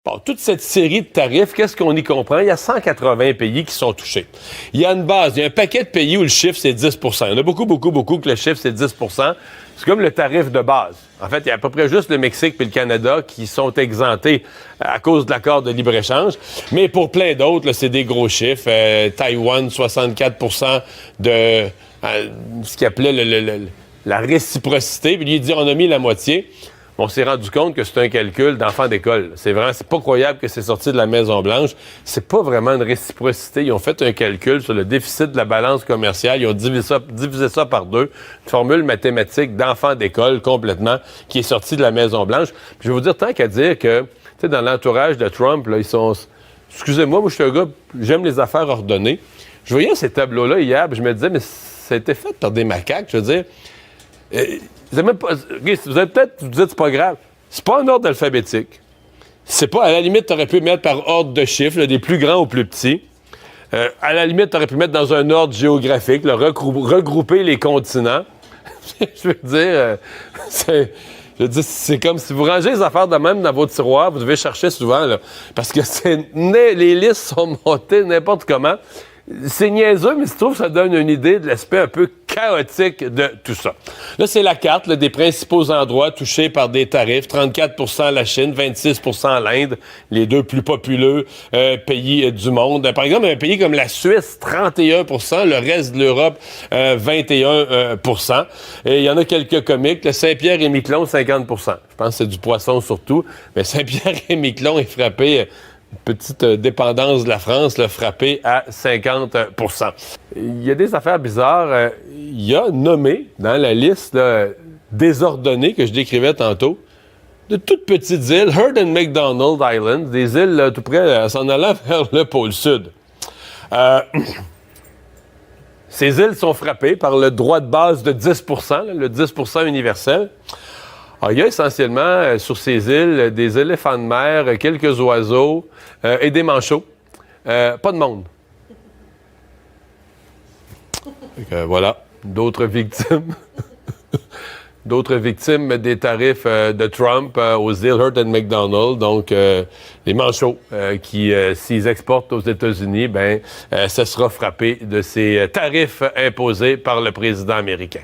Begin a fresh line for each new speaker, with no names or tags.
Bon, toute cette série de tarifs, qu'est-ce qu'on y comprend? Il y a 180 pays qui sont touchés. Il y a une base, il y a un paquet de pays où le chiffre, c'est 10 Il y en a beaucoup que le chiffre, c'est 10 C'est comme le tarif de base. En fait, il y a à peu près juste le Mexique et le Canada qui sont exemptés à cause de l'accord de libre-échange. Mais pour plein d'autres, là, c'est des gros chiffres. Taïwan, 64 de ce qu'il appelait la réciprocité. Puis lui, il dit, on a mis la moitié. On s'est rendu compte que c'est un calcul d'enfant d'école. C'est pas croyable que c'est sorti de la Maison-Blanche. C'est pas vraiment une réciprocité. Ils ont fait un calcul sur le déficit de la balance commerciale. Ils ont divisé ça par deux. Une formule mathématique d'enfant d'école complètement qui est sortie de la Maison-Blanche. Puis je vais vous dire, tant qu'à dire que, tu sais, dans l'entourage de Trump, là, ils sont... Excusez-moi, moi, je suis un gars, j'aime les affaires ordonnées. Je voyais ces tableaux-là hier, puis je me disais, mais ça a été fait par des macaques, je veux dire... vous avez peut-être vous dites c'est pas grave. C'est pas en ordre alphabétique. C'est pas, à la limite, t'aurais pu mettre par ordre de chiffres, là, des plus grands aux plus petits. À la limite, t'aurais pu mettre dans un ordre géographique, là, regrouper les continents. Je veux dire, c'est comme si vous rangez les affaires de même dans vos tiroirs, vous devez chercher souvent, là, parce que les listes sont montées n'importe comment. C'est niaiseux, mais je trouve que ça donne une idée de l'aspect un peu chaotique de tout ça. Là, c'est la carte là, des principaux endroits touchés par des tarifs. 34 la Chine, 26 l'Inde, les deux plus populeux pays du monde. Par exemple, un pays comme la Suisse, 31 le reste de l'Europe, 21 Et il y en a quelques comiques. Le Saint-Pierre et Miquelon, 50 Je pense que c'est du poisson surtout. Mais Saint-Pierre et Miquelon est frappé... Une petite dépendance de la France, là, frappée à 50 Il y a des affaires bizarres. Il y a nommé dans la liste là, désordonnée que je décrivais tantôt, de toutes petites îles, Heard and McDonald Island, des îles là, tout près, s'en allant vers le pôle Sud. Ces îles sont frappées par le droit de base de 10 là, le 10 universel. Alors, il y a essentiellement sur ces îles des éléphants de mer, quelques oiseaux et des manchots. Pas de monde. Voilà, d'autres victimes. D'autres victimes des tarifs de Trump aux îles Heard and McDonald. Donc, les manchots qui, s'ils exportent aux États-Unis, ça sera frappé de ces tarifs imposés par le président américain.